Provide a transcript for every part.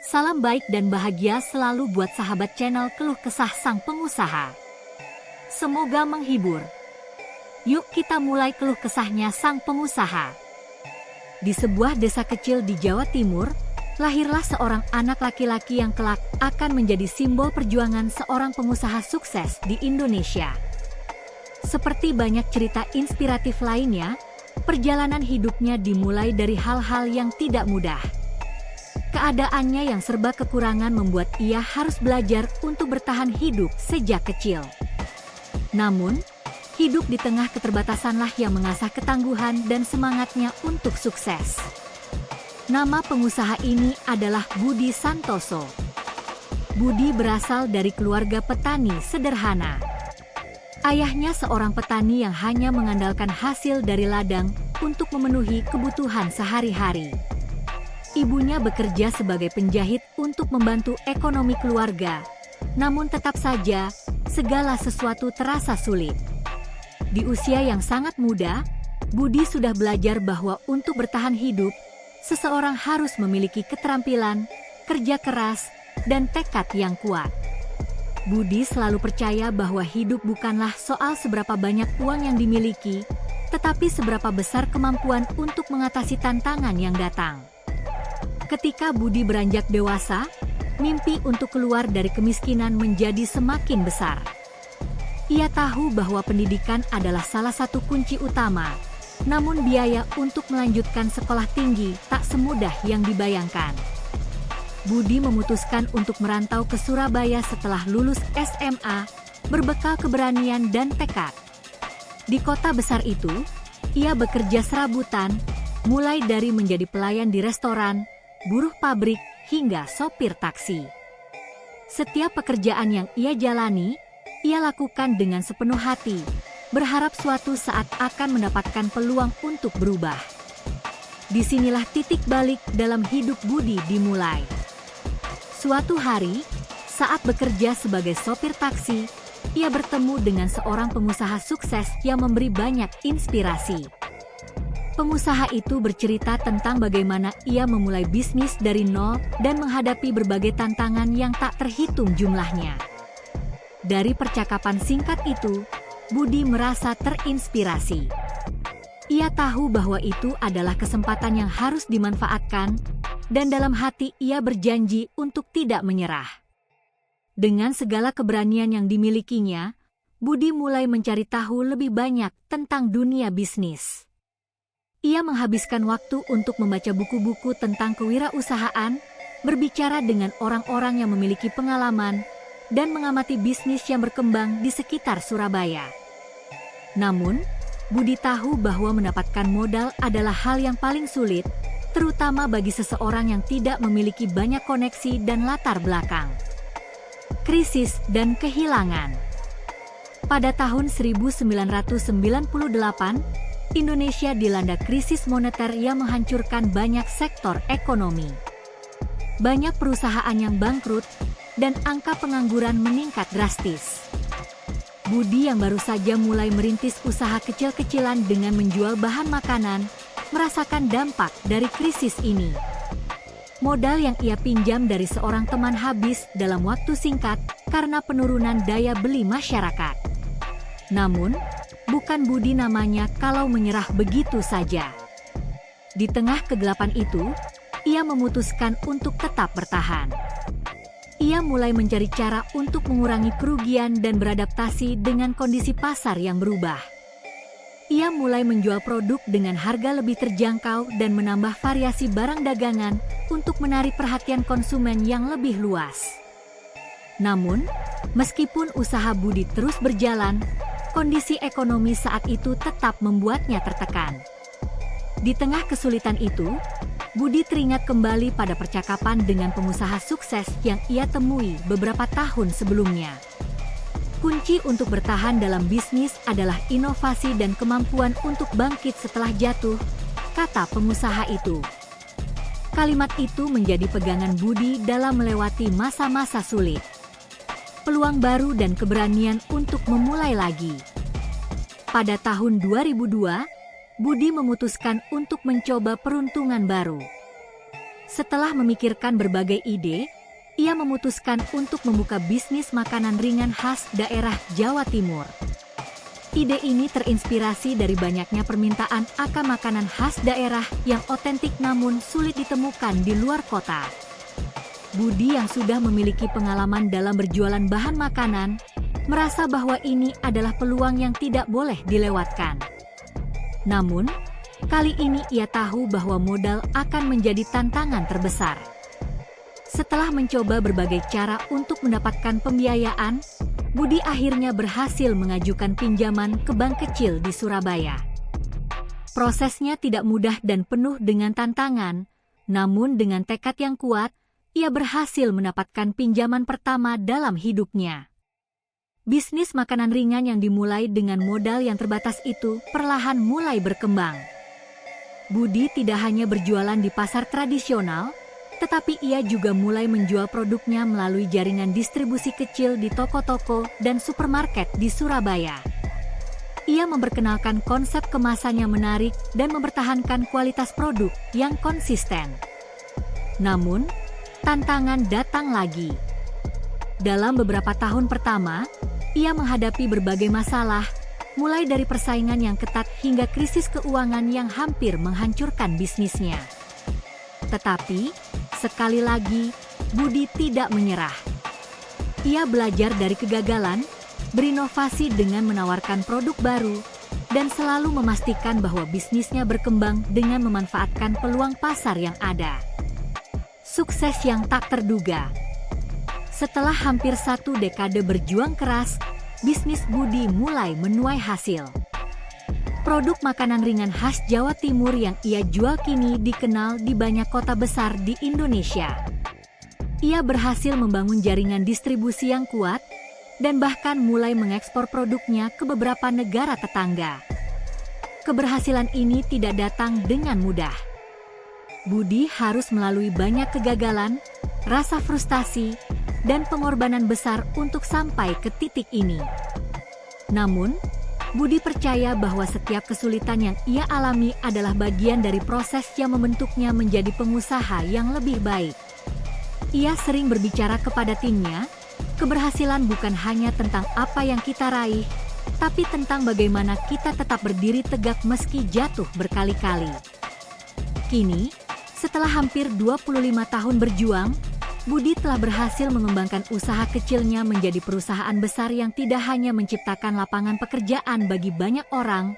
Salam baik dan bahagia selalu buat sahabat channel Keluh Kesah Sang Pengusaha. Semoga menghibur. Yuk kita mulai keluh kesahnya sang pengusaha. Di sebuah desa kecil di Jawa Timur, lahirlah seorang anak laki-laki yang kelak akan menjadi simbol perjuangan seorang pengusaha sukses di Indonesia. Seperti banyak cerita inspiratif lainnya, perjalanan hidupnya dimulai dari hal-hal yang tidak mudah. Keadaannya yang serba kekurangan membuat ia harus belajar untuk bertahan hidup sejak kecil. Namun, hidup di tengah keterbatasanlah yang mengasah ketangguhan dan semangatnya untuk sukses. Nama pengusaha ini adalah Budi Santoso. Budi berasal dari keluarga petani sederhana. Ayahnya seorang petani yang hanya mengandalkan hasil dari ladang untuk memenuhi kebutuhan sehari-hari. Ibunya bekerja sebagai penjahit untuk membantu ekonomi keluarga. Namun tetap saja, segala sesuatu terasa sulit. Di usia yang sangat muda, Budi sudah belajar bahwa untuk bertahan hidup, seseorang harus memiliki keterampilan, kerja keras, dan tekad yang kuat. Budi selalu percaya bahwa hidup bukanlah soal seberapa banyak uang yang dimiliki, tetapi seberapa besar kemampuan untuk mengatasi tantangan yang datang. Ketika Budi beranjak dewasa, mimpi untuk keluar dari kemiskinan menjadi semakin besar. Ia tahu bahwa pendidikan adalah salah satu kunci utama, namun biaya untuk melanjutkan sekolah tinggi tak semudah yang dibayangkan. Budi memutuskan untuk merantau ke Surabaya setelah lulus SMA, berbekal keberanian dan tekad. Di kota besar itu, ia bekerja serabutan, mulai dari menjadi pelayan di restoran, buruh pabrik, hingga sopir taksi. Setiap pekerjaan yang ia jalani, ia lakukan dengan sepenuh hati, berharap suatu saat akan mendapatkan peluang untuk berubah. Disinilah titik balik dalam hidup Budi dimulai. Suatu hari, saat bekerja sebagai sopir taksi, ia bertemu dengan seorang pengusaha sukses yang memberi banyak inspirasi. Pengusaha itu bercerita tentang bagaimana ia memulai bisnis dari nol dan menghadapi berbagai tantangan yang tak terhitung jumlahnya. Dari percakapan singkat itu, Budi merasa terinspirasi. Ia tahu bahwa itu adalah kesempatan yang harus dimanfaatkan, dan dalam hati ia berjanji untuk tidak menyerah. Dengan segala keberanian yang dimilikinya, Budi mulai mencari tahu lebih banyak tentang dunia bisnis. Ia menghabiskan waktu untuk membaca buku-buku tentang kewirausahaan, berbicara dengan orang-orang yang memiliki pengalaman, dan mengamati bisnis yang berkembang di sekitar Surabaya. Namun, Budi tahu bahwa mendapatkan modal adalah hal yang paling sulit, terutama bagi seseorang yang tidak memiliki banyak koneksi dan latar belakang. Krisis dan kehilangan. Pada tahun 1998, Indonesia dilanda krisis moneter yang menghancurkan banyak sektor ekonomi. Banyak perusahaan yang bangkrut, dan angka pengangguran meningkat drastis. Budi yang baru saja mulai merintis usaha kecil-kecilan dengan menjual bahan makanan, merasakan dampak dari krisis ini. Modal yang ia pinjam dari seorang teman habis dalam waktu singkat karena penurunan daya beli masyarakat. Namun, bukan Budi namanya kalau menyerah begitu saja. Di tengah kegelapan itu, ia memutuskan untuk tetap bertahan. Ia mulai mencari cara untuk mengurangi kerugian dan beradaptasi dengan kondisi pasar yang berubah. Ia mulai menjual produk dengan harga lebih terjangkau dan menambah variasi barang dagangan untuk menarik perhatian konsumen yang lebih luas. Namun, meskipun usaha Budi terus berjalan, kondisi ekonomi saat itu tetap membuatnya tertekan. Di tengah kesulitan itu, Budi teringat kembali pada percakapan dengan pengusaha sukses yang ia temui beberapa tahun sebelumnya. Kunci untuk bertahan dalam bisnis adalah inovasi dan kemampuan untuk bangkit setelah jatuh, kata pengusaha itu. Kalimat itu menjadi pegangan Budi dalam melewati masa-masa sulit. Peluang baru dan keberanian untuk memulai lagi. Pada tahun 2002, Budi memutuskan untuk mencoba peruntungan baru. Setelah memikirkan berbagai ide, ia memutuskan untuk membuka bisnis makanan ringan khas daerah Jawa Timur. Ide ini terinspirasi dari banyaknya permintaan akan makanan khas daerah yang otentik namun sulit ditemukan di luar kota. Budi yang sudah memiliki pengalaman dalam berjualan bahan makanan, merasa bahwa ini adalah peluang yang tidak boleh dilewatkan. Namun, kali ini ia tahu bahwa modal akan menjadi tantangan terbesar. Setelah mencoba berbagai cara untuk mendapatkan pembiayaan, Budi akhirnya berhasil mengajukan pinjaman ke bank kecil di Surabaya. Prosesnya tidak mudah dan penuh dengan tantangan, namun dengan tekad yang kuat, ia berhasil mendapatkan pinjaman pertama dalam hidupnya. Bisnis makanan ringan yang dimulai dengan modal yang terbatas itu perlahan mulai berkembang. Budi tidak hanya berjualan di pasar tradisional, tetapi ia juga mulai menjual produknya melalui jaringan distribusi kecil di toko-toko dan supermarket di Surabaya. Ia memperkenalkan konsep kemasan yang menarik dan mempertahankan kualitas produk yang konsisten. Namun, tantangan datang lagi. Dalam beberapa tahun pertama, ia menghadapi berbagai masalah, mulai dari persaingan yang ketat hingga krisis keuangan yang hampir menghancurkan bisnisnya. Tetapi, sekali lagi, Budi tidak menyerah. Ia belajar dari kegagalan, berinovasi dengan menawarkan produk baru, dan selalu memastikan bahwa bisnisnya berkembang dengan memanfaatkan peluang pasar yang ada. Sukses yang tak terduga. Setelah hampir 1 dekade berjuang keras, bisnis Budi mulai menuai hasil. Produk makanan ringan khas Jawa Timur yang ia jual kini dikenal di banyak kota besar di Indonesia. Ia berhasil membangun jaringan distribusi yang kuat, dan bahkan mulai mengekspor produknya ke beberapa negara tetangga. Keberhasilan ini tidak datang dengan mudah. Budi harus melalui banyak kegagalan, rasa frustasi, dan pengorbanan besar untuk sampai ke titik ini. Namun, Budi percaya bahwa setiap kesulitan yang ia alami adalah bagian dari proses yang membentuknya menjadi pengusaha yang lebih baik. Ia sering berbicara kepada timnya, keberhasilan bukan hanya tentang apa yang kita raih, tapi tentang bagaimana kita tetap berdiri tegak meski jatuh berkali-kali. Kini, setelah hampir 25 tahun berjuang, Budi telah berhasil mengembangkan usaha kecilnya menjadi perusahaan besar yang tidak hanya menciptakan lapangan pekerjaan bagi banyak orang,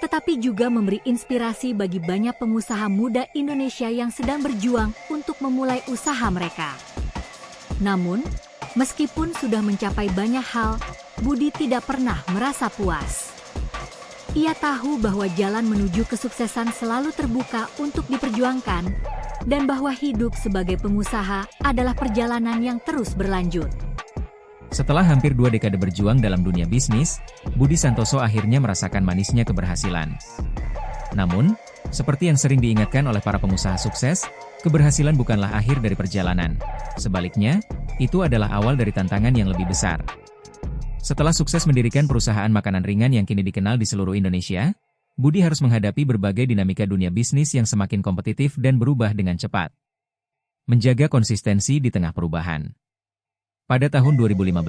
tetapi juga memberi inspirasi bagi banyak pengusaha muda Indonesia yang sedang berjuang untuk memulai usaha mereka. Namun, meskipun sudah mencapai banyak hal, Budi tidak pernah merasa puas. Ia tahu bahwa jalan menuju kesuksesan selalu terbuka untuk diperjuangkan, dan bahwa hidup sebagai pengusaha adalah perjalanan yang terus berlanjut. Setelah hampir 2 dekade berjuang dalam dunia bisnis, Budi Santoso akhirnya merasakan manisnya keberhasilan. Namun, seperti yang sering diingatkan oleh para pengusaha sukses, keberhasilan bukanlah akhir dari perjalanan. Sebaliknya, itu adalah awal dari tantangan yang lebih besar. Setelah sukses mendirikan perusahaan makanan ringan yang kini dikenal di seluruh Indonesia, Budi harus menghadapi berbagai dinamika dunia bisnis yang semakin kompetitif dan berubah dengan cepat. Menjaga konsistensi di tengah perubahan. Pada tahun 2015,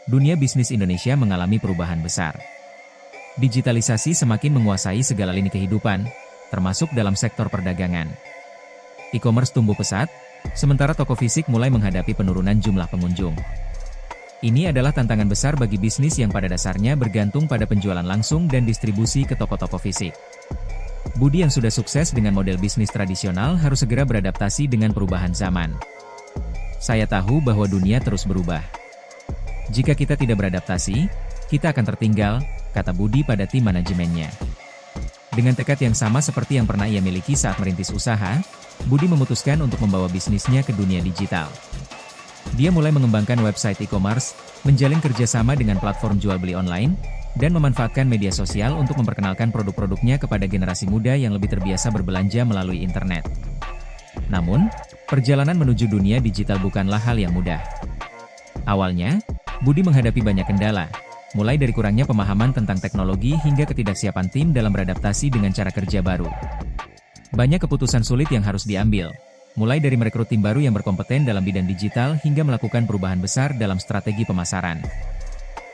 dunia bisnis Indonesia mengalami perubahan besar. Digitalisasi semakin menguasai segala lini kehidupan, termasuk dalam sektor perdagangan. E-commerce tumbuh pesat, sementara toko fisik mulai menghadapi penurunan jumlah pengunjung. Ini adalah tantangan besar bagi bisnis yang pada dasarnya bergantung pada penjualan langsung dan distribusi ke toko-toko fisik. Budi yang sudah sukses dengan model bisnis tradisional harus segera beradaptasi dengan perubahan zaman. Saya tahu bahwa dunia terus berubah. Jika kita tidak beradaptasi, kita akan tertinggal, kata Budi pada tim manajemennya. Dengan tekad yang sama seperti yang pernah ia miliki saat merintis usaha, Budi memutuskan untuk membawa bisnisnya ke dunia digital. Dia mulai mengembangkan website e-commerce, menjalin kerjasama dengan platform jual beli online, dan memanfaatkan media sosial untuk memperkenalkan produk-produknya kepada generasi muda yang lebih terbiasa berbelanja melalui internet. Namun, perjalanan menuju dunia digital bukanlah hal yang mudah. Awalnya, Budi menghadapi banyak kendala, mulai dari kurangnya pemahaman tentang teknologi hingga ketidaksiapan tim dalam beradaptasi dengan cara kerja baru. Banyak keputusan sulit yang harus diambil, mulai dari merekrut tim baru yang berkompeten dalam bidang digital hingga melakukan perubahan besar dalam strategi pemasaran.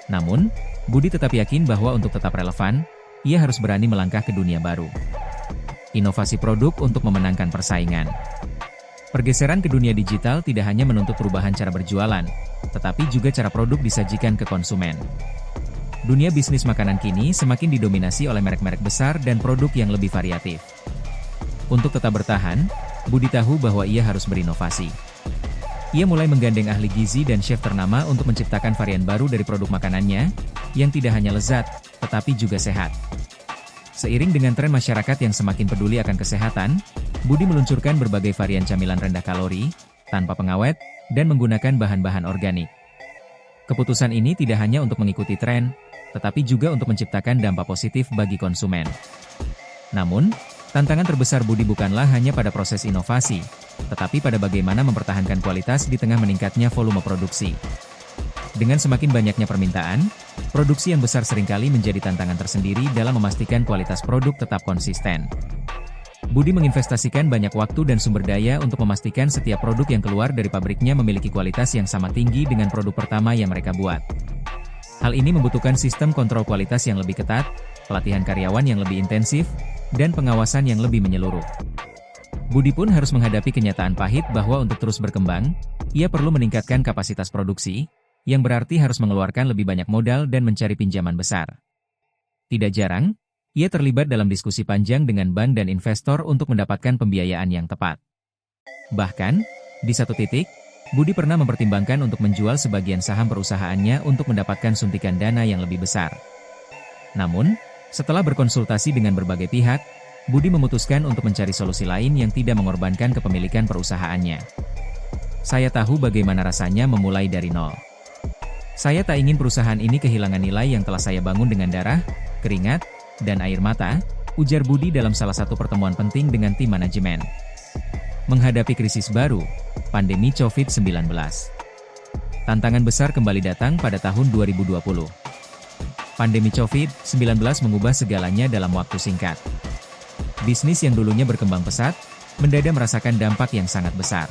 Namun, Budi tetap yakin bahwa untuk tetap relevan, ia harus berani melangkah ke dunia baru. Inovasi produk untuk memenangkan persaingan. Pergeseran ke dunia digital tidak hanya menuntut perubahan cara berjualan, tetapi juga cara produk disajikan ke konsumen. Dunia bisnis makanan kini semakin didominasi oleh merek-merek besar dan produk yang lebih variatif. Untuk tetap bertahan, Budi tahu bahwa ia harus berinovasi. Ia mulai menggandeng ahli gizi dan chef ternama untuk menciptakan varian baru dari produk makanannya, yang tidak hanya lezat, tetapi juga sehat. Seiring dengan tren masyarakat yang semakin peduli akan kesehatan, Budi meluncurkan berbagai varian camilan rendah kalori, tanpa pengawet, dan menggunakan bahan-bahan organik. Keputusan ini tidak hanya untuk mengikuti tren, tetapi juga untuk menciptakan dampak positif bagi konsumen. Namun, tantangan terbesar Budi bukanlah hanya pada proses inovasi, tetapi pada bagaimana mempertahankan kualitas di tengah meningkatnya volume produksi. Dengan semakin banyaknya permintaan, produksi yang besar seringkali menjadi tantangan tersendiri dalam memastikan kualitas produk tetap konsisten. Budi menginvestasikan banyak waktu dan sumber daya untuk memastikan setiap produk yang keluar dari pabriknya memiliki kualitas yang sama tinggi dengan produk pertama yang mereka buat. Hal ini membutuhkan sistem kontrol kualitas yang lebih ketat, pelatihan karyawan yang lebih intensif, dan pengawasan yang lebih menyeluruh. Budi pun harus menghadapi kenyataan pahit bahwa untuk terus berkembang, ia perlu meningkatkan kapasitas produksi, yang berarti harus mengeluarkan lebih banyak modal dan mencari pinjaman besar. Tidak jarang, ia terlibat dalam diskusi panjang dengan bank dan investor untuk mendapatkan pembiayaan yang tepat. Bahkan, di satu titik, Budi pernah mempertimbangkan untuk menjual sebagian saham perusahaannya untuk mendapatkan suntikan dana yang lebih besar. Namun, setelah berkonsultasi dengan berbagai pihak, Budi memutuskan untuk mencari solusi lain yang tidak mengorbankan kepemilikan perusahaannya. Saya tahu bagaimana rasanya memulai dari nol. Saya tak ingin perusahaan ini kehilangan nilai yang telah saya bangun dengan darah, keringat, dan air mata, ujar Budi dalam salah satu pertemuan penting dengan tim manajemen. Menghadapi krisis baru, pandemi COVID-19. Tantangan besar kembali datang pada tahun 2020. Pandemi COVID-19 mengubah segalanya dalam waktu singkat. Bisnis yang dulunya berkembang pesat, mendadak merasakan dampak yang sangat besar.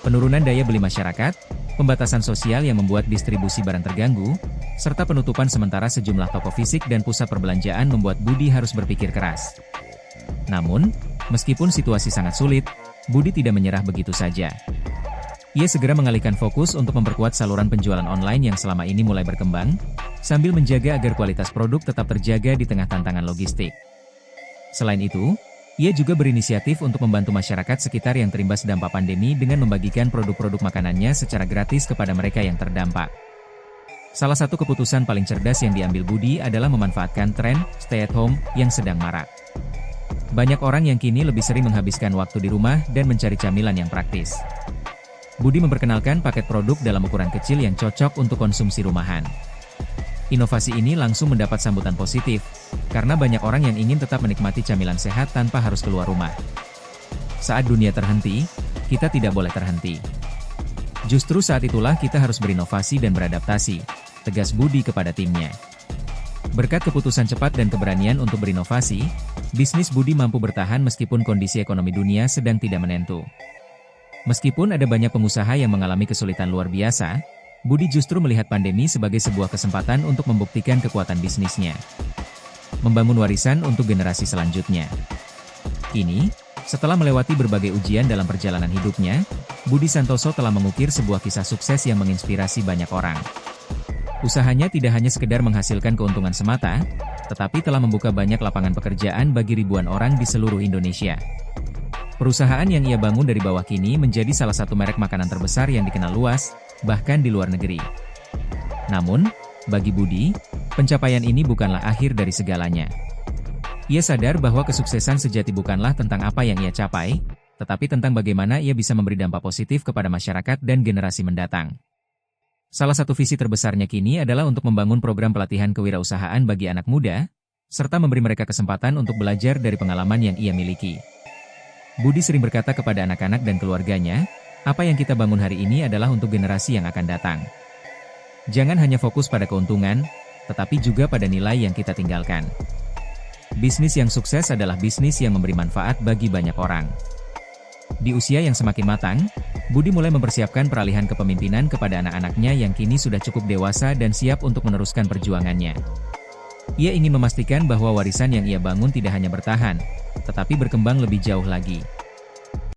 Penurunan daya beli masyarakat, pembatasan sosial yang membuat distribusi barang terganggu, serta penutupan sementara sejumlah toko fisik dan pusat perbelanjaan membuat Budi harus berpikir keras. Namun, meskipun situasi sangat sulit, Budi tidak menyerah begitu saja. Ia segera mengalihkan fokus untuk memperkuat saluran penjualan online yang selama ini mulai berkembang, sambil menjaga agar kualitas produk tetap terjaga di tengah tantangan logistik. Selain itu, ia juga berinisiatif untuk membantu masyarakat sekitar yang terimbas dampak pandemi dengan membagikan produk-produk makanannya secara gratis kepada mereka yang terdampak. Salah satu keputusan paling cerdas yang diambil Budi adalah memanfaatkan tren stay at home yang sedang marak. Banyak orang yang kini lebih sering menghabiskan waktu di rumah dan mencari camilan yang praktis. Budi memperkenalkan paket produk dalam ukuran kecil yang cocok untuk konsumsi rumahan. Inovasi ini langsung mendapat sambutan positif, karena banyak orang yang ingin tetap menikmati camilan sehat tanpa harus keluar rumah. Saat dunia terhenti, kita tidak boleh terhenti. Justru saat itulah kita harus berinovasi dan beradaptasi, tegas Budi kepada timnya. Berkat keputusan cepat dan keberanian untuk berinovasi, bisnis Budi mampu bertahan meskipun kondisi ekonomi dunia sedang tidak menentu. Meskipun ada banyak pengusaha yang mengalami kesulitan luar biasa, Budi justru melihat pandemi sebagai sebuah kesempatan untuk membuktikan kekuatan bisnisnya. Membangun warisan untuk generasi selanjutnya. Kini, setelah melewati berbagai ujian dalam perjalanan hidupnya, Budi Santoso telah mengukir sebuah kisah sukses yang menginspirasi banyak orang. Usahanya tidak hanya sekedar menghasilkan keuntungan semata, tetapi telah membuka banyak lapangan pekerjaan bagi ribuan orang di seluruh Indonesia. Perusahaan yang ia bangun dari bawah kini menjadi salah satu merek makanan terbesar yang dikenal luas, bahkan di luar negeri. Namun, bagi Budi, pencapaian ini bukanlah akhir dari segalanya. Ia sadar bahwa kesuksesan sejati bukanlah tentang apa yang ia capai, tetapi tentang bagaimana ia bisa memberi dampak positif kepada masyarakat dan generasi mendatang. Salah satu visi terbesarnya kini adalah untuk membangun program pelatihan kewirausahaan bagi anak muda, serta memberi mereka kesempatan untuk belajar dari pengalaman yang ia miliki. Budi sering berkata kepada anak-anak dan keluarganya, apa yang kita bangun hari ini adalah untuk generasi yang akan datang. Jangan hanya fokus pada keuntungan, tetapi juga pada nilai yang kita tinggalkan. Bisnis yang sukses adalah bisnis yang memberi manfaat bagi banyak orang. Di usia yang semakin matang, Budi mulai mempersiapkan peralihan kepemimpinan kepada anak-anaknya yang kini sudah cukup dewasa dan siap untuk meneruskan perjuangannya. Ia ingin memastikan bahwa warisan yang ia bangun tidak hanya bertahan, tetapi berkembang lebih jauh lagi.